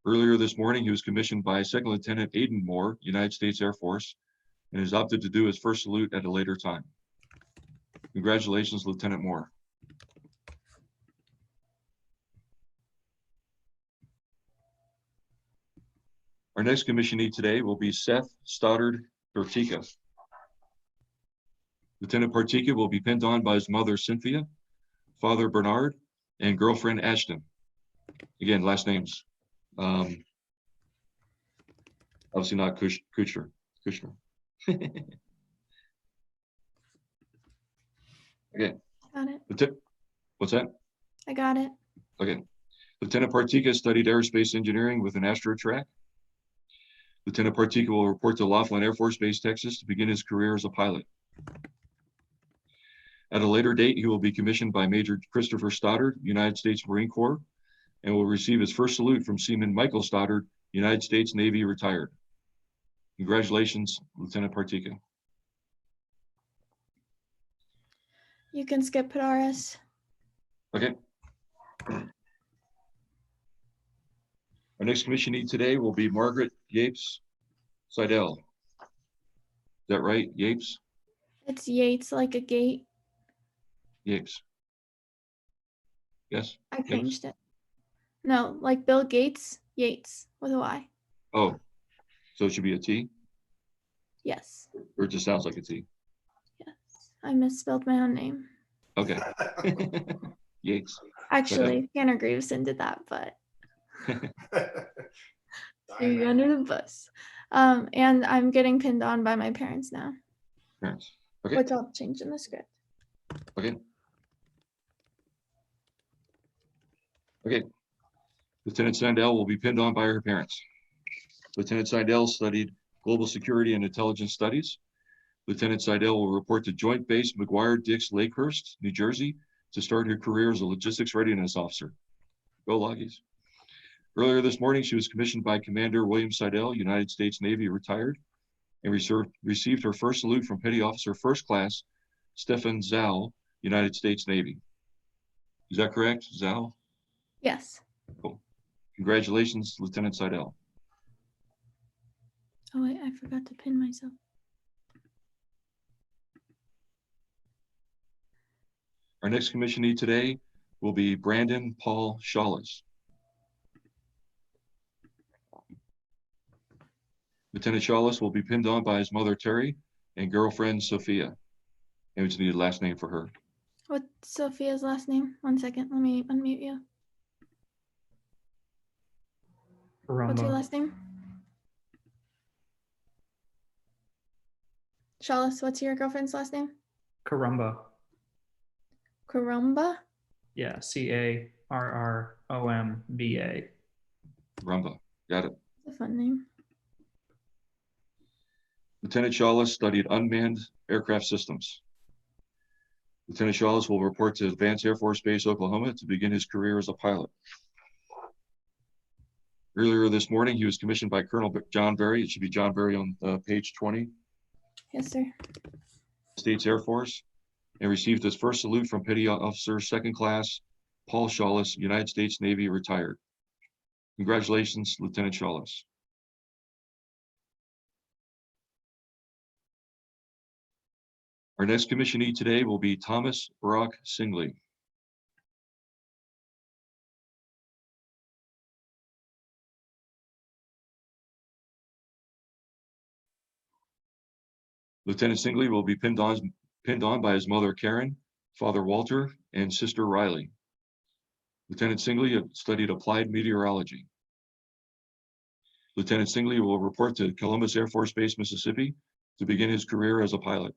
Earlier this morning, he was commissioned by Second Lieutenant Aidan Moore, United States Air Force, and is opted to do his first salute at a later time. Congratulations, Lieutenant Moore. Our next commissionee today will be Seth Stoddard Partika. Lieutenant Partika will be pinned on by his mother, Cynthia, father, Bernard, and girlfriend, Ashton. Again, last names. Obviously not Kushner. Okay. Got it. What's that? I got it. Okay. Lieutenant Partika studied aerospace engineering with an AstroTrack. Lieutenant Partika will report to Laughlin Air Force Base, Texas, to begin his career as a pilot. At a later date, he will be commissioned by Major Christopher Stoddard, United States Marine Corps, and will receive his first salute from Seaman Michael Stoddard, United States Navy, retired. Congratulations, Lieutenant Partika. You can skip Padaris. Okay. Our next commissionee today will be Margaret Yapes Seidel. Is that right, Yapes? It's Yates, like a gate. Yapes. Yes? I changed it. No, like Bill Gates, Yates with a Y. Oh, so it should be a T? Yes. Or it just sounds like a T? Yes. I misspelled my own name. Okay. Yates. Actually, Tanner Graveson did that, but you're under the bus. And I'm getting pinned on by my parents now. Parents. Okay. Which I'll change in the script. Okay. Okay. Lieutenant Seidel will be pinned on by her parents. Lieutenant Seidel studied global security and intelligence studies. Lieutenant Seidel will report to Joint Base McGuire-Dix Lakehurst, New Jersey, to start her career as a logistics readiness officer. Go Loggies. Earlier this morning, she was commissioned by Commander William Seidel, United States Navy, retired, and received her first salute from Petty Officer First Class Stefan Zhao, United States Navy. Is that correct, Zhao? Yes. Congratulations, Lieutenant Seidel. Oh wait, I forgot to pin myself. Our next commissionee today will be Brandon Paul Shawless. Lieutenant Shawless will be pinned on by his mother, Terry, and girlfriend, Sophia. And we just need a last name for her. What's Sophia's last name? 1 second. Let me unmute you. What's your last name? Shawless, what's your girlfriend's last name? Carumba. Carumba? Yeah, Carromba. Rumba. Got it. That's a fun name. Lieutenant Shawless studied unmanned aircraft systems. Lieutenant Shawless will report to Advanced Air Force Base, Oklahoma to begin his career as a pilot. Earlier this morning, he was commissioned by Colonel John Berry. It should be John Berry on page 20. Yes, sir. States Air Force, and received his first salute from Petty Officer 2nd Class Paul Shawless, United States Navy, retired. Congratulations, Lieutenant Shawless. Our next commissionee today will be Thomas Brock Singley. Lieutenant Singley will be pinned on by his mother, Karen, father, Walter, and sister, Riley. Lieutenant Singley studied applied meteorology. Lieutenant Singley will report to Columbus Air Force Base, Mississippi, to begin his career as a pilot.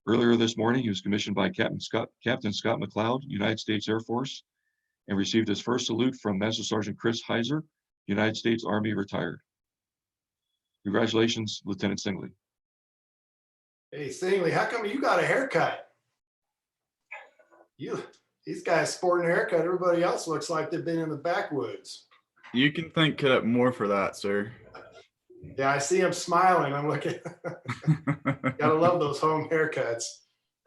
Earlier this morning, he was commissioned by Captain Scott McLeod, United States Air Force, and received his first salute from Master Sergeant Chris Heiser, United States Army, retired. Congratulations, Lieutenant Singley. Hey, Singley, how come you got a haircut? These guys sporting a haircut. Everybody else looks like they've been in the backwoods. You can thank Cadet Moore for that, sir. Yeah, I see him smiling. I'm looking. Gotta love those home haircuts.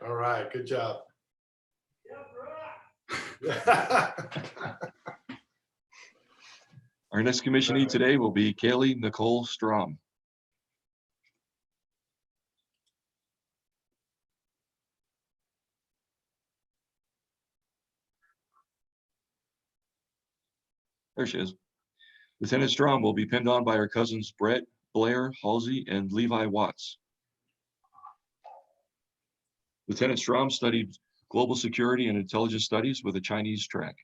All right, good job. Our next commissionee today will be Kaylee Nicole Strom. There she is. Lieutenant Strom will be pinned on by her cousins Brett, Blair, Halsey, and Levi Watts. Lieutenant Strom studied global security and intelligence studies with a Chinese track.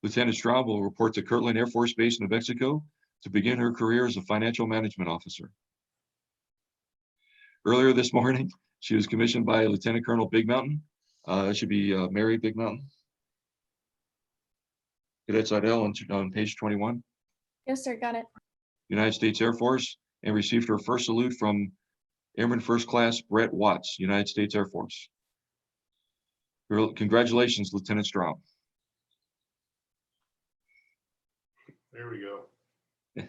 Lieutenant Strom will report to Kirtland Air Force Base, New Mexico, to begin her career as a financial management officer. Earlier this morning, she was commissioned by Lieutenant Colonel Big Mountain. That should be Mary Big Mountain. Cadet Seidel on page 21. Yes, sir. Got it. United States Air Force, and received her first salute from Airman First Class Brett Watts, United States Air Force. Congratulations, Lieutenant Strom. There we go.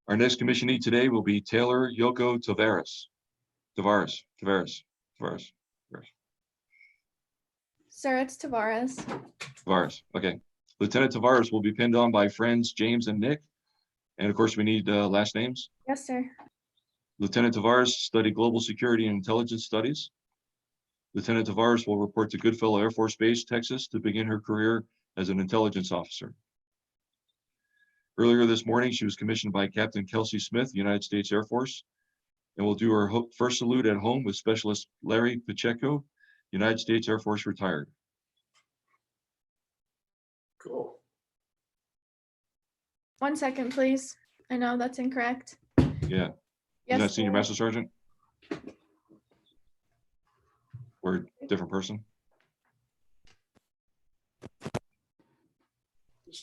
Our next commissionee today will be Taylor Yoko Tavares. Tavares. Sir, it's Tavares. Tavares, okay. Lieutenant Tavares will be pinned on by friends James and Nick. And of course, we need last names. Yes, sir. Lieutenant Tavares studied global security and intelligence studies. Lieutenant Tavares will report to Goodfellow Air Force Base, Texas, to begin her career as an intelligence officer. Earlier this morning, she was commissioned by Captain Kelsey Smith, United States Air Force, and will do her first salute at home with Specialist Larry Pacheco, United States Air Force, retired. Cool. 1 second, please. I know that's incorrect. Yeah. Yes, Is that Senior sir. Master Sergeant? Or a different person?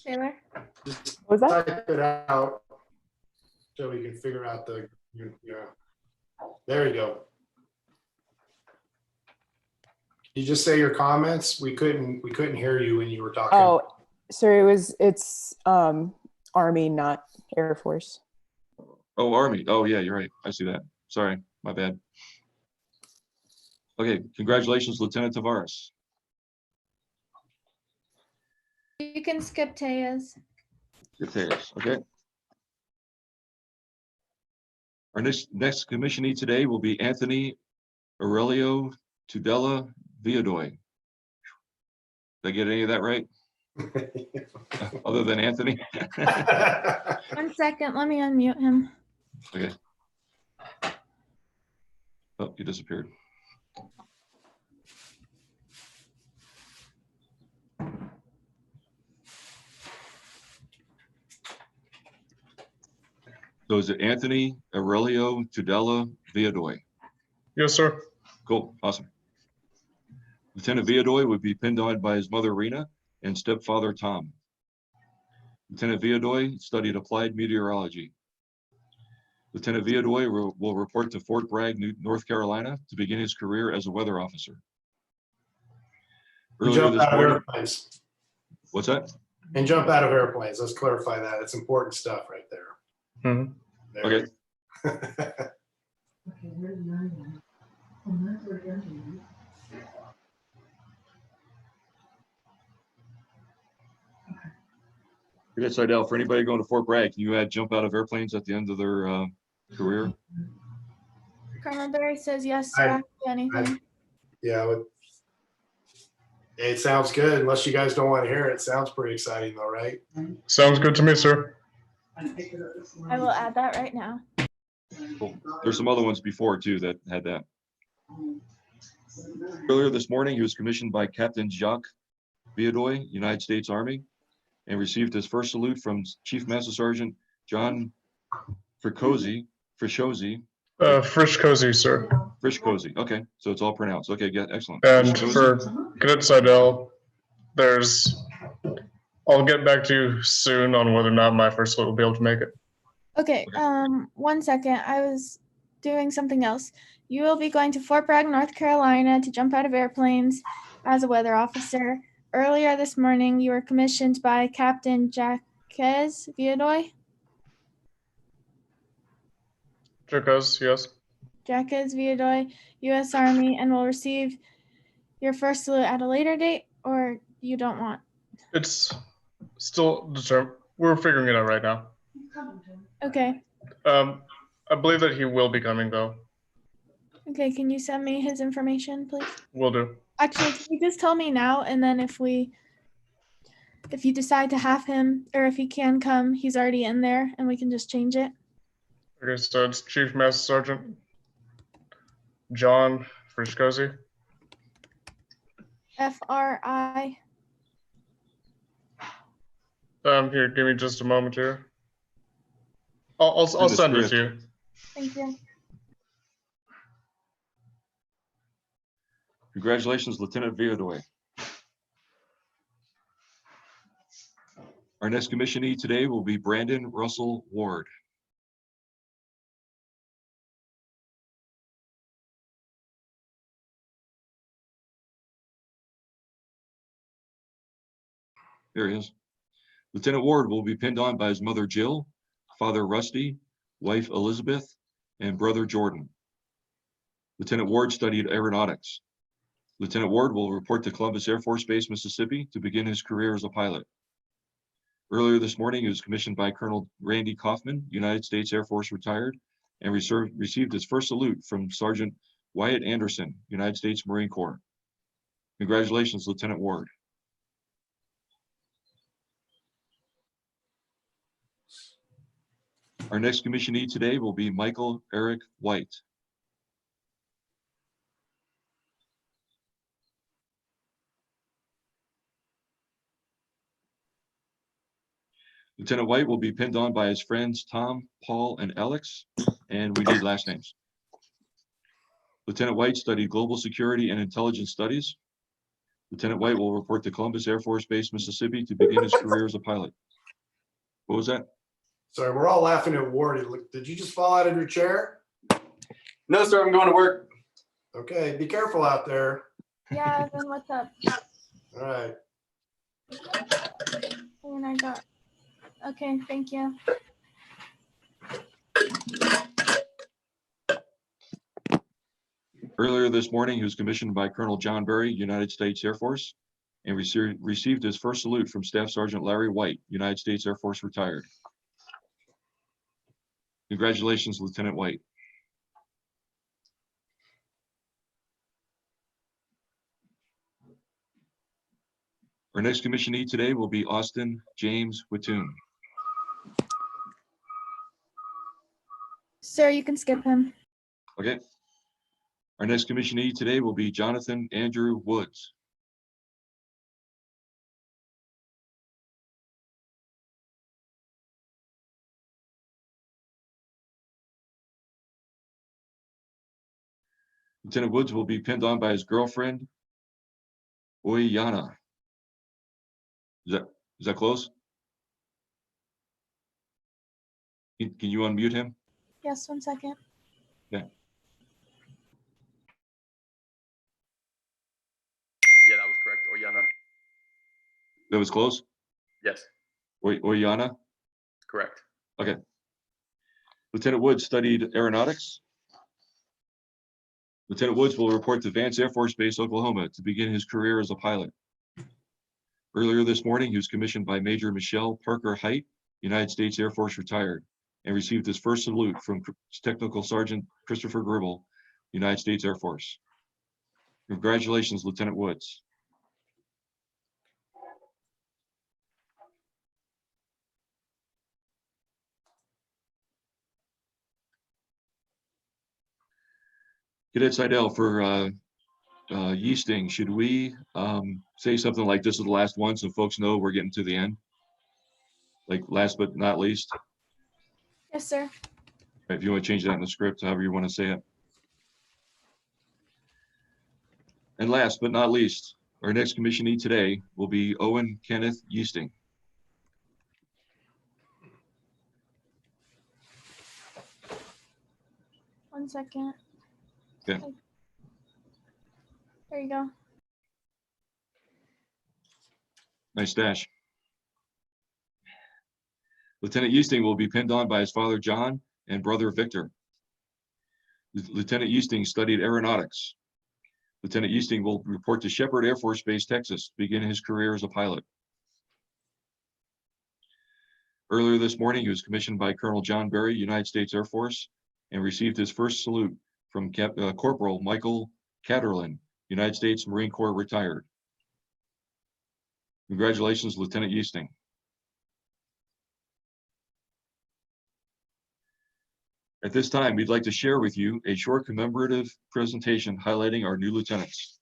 Taylor? Just What was that? type it out so we can figure out the, yeah. There you go. You just say your comments. We couldn't hear you when you were talking. Oh, so it's Army, not Air Force. Oh, Army. Oh, yeah, you're right. I see that. Sorry, my bad. Okay, congratulations, Lieutenant Tavares. You can skip Taya's. Good things, okay. Our next commissionee today will be Anthony Aurelio Tudela Viadoy. Did I get any of that right? Other than Anthony? 1 second, let me unmute him. Okay. Oh, he disappeared. So is it Anthony Aurelio Tudela Viadoy? Yes, sir. Cool, awesome. Lieutenant Viadoy would be pinned on by his mother Rena and stepfather Tom. Lieutenant Viadoy studied applied meteorology. Lieutenant Viadoy will report to Fort Bragg, North Carolina to begin his career as a weather officer. And Earlier jump this out of morning, airplanes. what's that? And jump out of airplanes. Let's clarify that. It's important stuff right there. Mhm. There Okay. Okay, Seidel, for anybody going to Fort Bragg, can you add jump out of airplanes at the end of their career? Colonel Barry says yes, sir. I'll do anything. Yeah, it sounds good. Unless you guys don't want to hear it. It sounds pretty exciting though, right? Sounds good to me, sir. I will add that right now. Cool. There's some other ones before too that had that. Earlier this morning, he was commissioned by Captain Jacques Viadoy, United States Army, and received his first salute from Chief Master Sergeant John Fricozzi. Frischkozy, sir. Frishkozy. Okay, so it's all pronounced. Okay, good, excellent. And Frishkozy. for Cadet Seidel, I'll get back to you soon on whether or not my first salute will be able to make it. Okay, 1 second. I was doing something else. You will be going to Fort Bragg, North Carolina to jump out of airplanes as a weather officer. Earlier this morning, you were commissioned by Captain Jacques Viadoy. Jacques, yes. Jacques Viadoy, U.S. Army, and will receive your first salute at a later date, or you don't want? It's still determined. We're figuring it out right now. Okay. I believe that he will be coming though. Okay, can you send me his information, please? Will do. Actually, can you just tell me now, and then if you decide to have him, or if he can come, he's already in there, and we can just change it. Okay, so it's Chief Master Sergeant John Frischkozy. FRI. Here, give me just a moment here. I'll send it to you. Thank you. Congratulations, Lieutenant Viadoy. Our next commissionee today will be Brandon Russell Ward. There he is. Lieutenant Ward will be pinned on by his mother Jill, father Rusty, wife Elizabeth, and brother Jordan. Lieutenant Ward studied aeronautics. Lieutenant Ward will report to Columbus Air Force Base, Mississippi to begin his career as a pilot. Earlier this morning, he was commissioned by Colonel Randy Kaufman, United States Air Force retired, and received his first salute from Sergeant Wyatt Anderson, United States Marine Corps. Congratulations, Lieutenant Ward. Our next commissionee today will be Michael Eric White. Lieutenant White will be pinned on by his friends Tom, Paul, and Alex, and we need last names. Lieutenant White studied global security and intelligence studies. Lieutenant White will report to Columbus Air Force Base, Mississippi to begin his career as a pilot. What was that? Sorry, we're all laughing at Ward. Did you just fall out of your chair? No, sir, I'm going to work. Okay, be careful out there. Yeah, then what's up? All right. And I got. Okay, thank you. Earlier this morning, he was commissioned by Colonel John Berry, United States Air Force, and received his first salute from Staff Sergeant Larry White, United States Air Force retired. Congratulations, Lieutenant White. Our next commissionee today will be Austin James Wittoon. Sir, you can skip him. Okay. Our next commissionee today will be Jonathan Andrew Woods. Lieutenant Woods will be pinned on by his girlfriend, Oyana. Is that close? Can you unmute him? Yes, 1 second. Yeah. Yeah, that was correct. Oyana. That was close? Yes, Oyana? correct. Okay. Lieutenant Woods studied aeronautics. Lieutenant Woods will report to Vance Air Force Base, Oklahoma, to begin his career as a pilot. Earlier this morning, he was commissioned by Major Michelle Parker Height, United States Air Force retired, and received his first salute from Technical Sergeant Christopher Gribble, United States Air Force. Congratulations, Lieutenant Woods. Cadet Seidel, for yeasting, should we say something like this is the last one so folks know we're getting to the end? Like last but not least? Yes, sir. If you want to change that in the script, however you want to say it. And last but not least, our next commissionee today will be Owen Kenneth Yeasting. 1 second. Okay. There you go. Nice dash. Lieutenant Yeasting will be pinned on by his father, John, and brother, Victor. Lieutenant Yeasting studied aeronautics. Lieutenant Yeasting will report to Shepherd Air Force Base, Texas, to begin his career as a pilot. Earlier this morning, he was commissioned by Colonel John Berry, United States Air Force, and received his first salute from Corporal Michael Catterlin, United States Marine Corps retired. Congratulations, Lieutenant Yeasting. At this time, we'd like to share with you a short commemorative presentation highlighting our new lieutenants.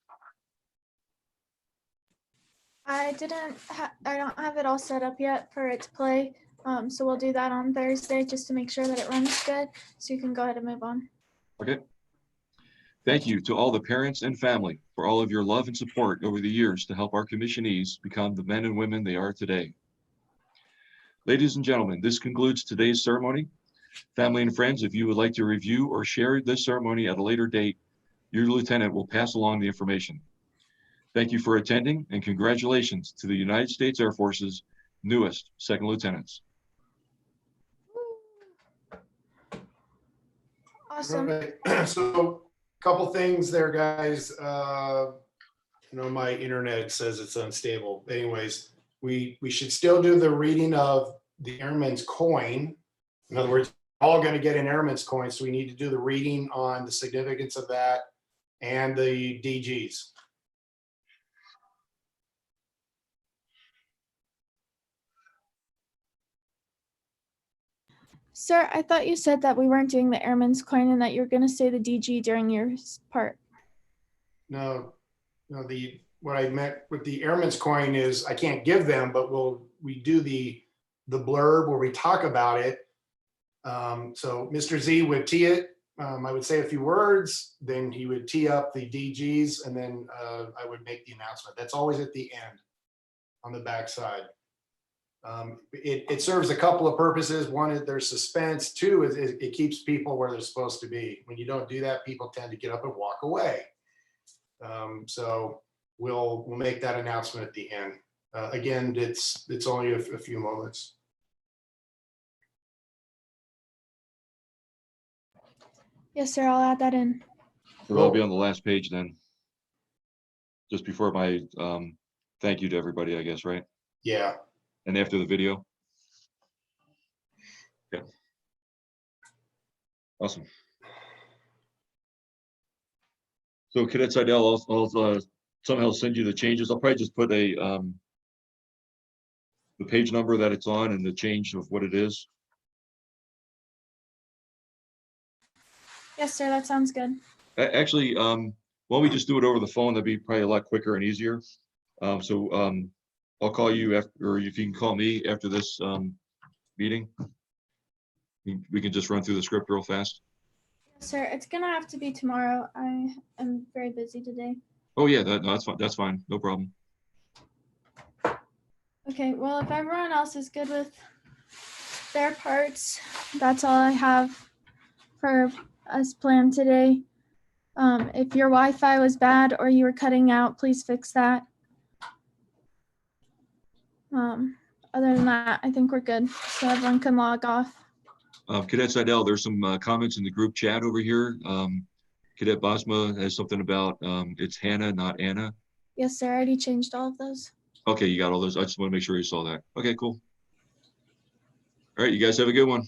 I don't have it all set up yet for it to play. So we'll do that on Thursday just to make sure that it runs good. So you can go ahead and move on. Okay. Thank you to all the parents and family for all of your love and support over the years to help our commissionees become the men and women they are today. Ladies and gentlemen, this concludes today's ceremony. Family and friends, if you would like to review or share this ceremony at a later date, your lieutenant will pass along the information. Thank you for attending, and congratulations to the United States Air Force's newest second lieutenants. Awesome. Right. So a couple things there, guys. You know, my internet says it's unstable. Anyways, we should still do the reading of the Airman's Coin. In other words, all going to get an Airman's Coin, so we need to do the reading on the significance of that and the DGs. Sir, I thought you said that we weren't doing the Airman's Coin and that you're going to say the DG during your part. No, what I meant with the Airman's Coin is I can't give them, but we do the blurb where we talk about it. So Mr. Z would tee it. I would say a few words, then he would tee up the DGs, and then I would make the announcement. That's always at the end on the backside. It serves a couple of purposes. One is there's suspense. Two is it keeps people where they're supposed to be. When you don't do that, people tend to get up and walk away. So we'll make that announcement at the end. Again, it's only a few moments. Yes, sir. I'll add that in. So that'll be on the last page then. Just before my thank you to everybody, I guess, right? Yeah. And after the video? Yeah. Awesome. So Cadet Seidel, I'll somehow send you the changes. I'll probably just put a the page number that it's on and the change of what it is. Yes, sir. That sounds good. Actually, why don't we just do it over the phone? That'd be probably a lot quicker and easier. I'll call you after, or if you can call me after this meeting. We can just run through the script real fast. Yes, sir. It's gonna have to be tomorrow. I am very busy today. Oh yeah, no, that's fine. That's fine. No problem. Okay, well, if everyone else is good with their parts, that's all I have for us planned today. If your Wi-Fi was bad or you were cutting out, please fix that. Other than that, I think we're good. So everyone can log off. Cadet Seidel, there's some comments in the group chat over here. Cadet Bosma has something about it's Hannah, not Anna. Yes, sir. I already changed all of those. Okay, you got all those. I just want to make sure you saw that. Okay, cool. All right, you guys have a good one.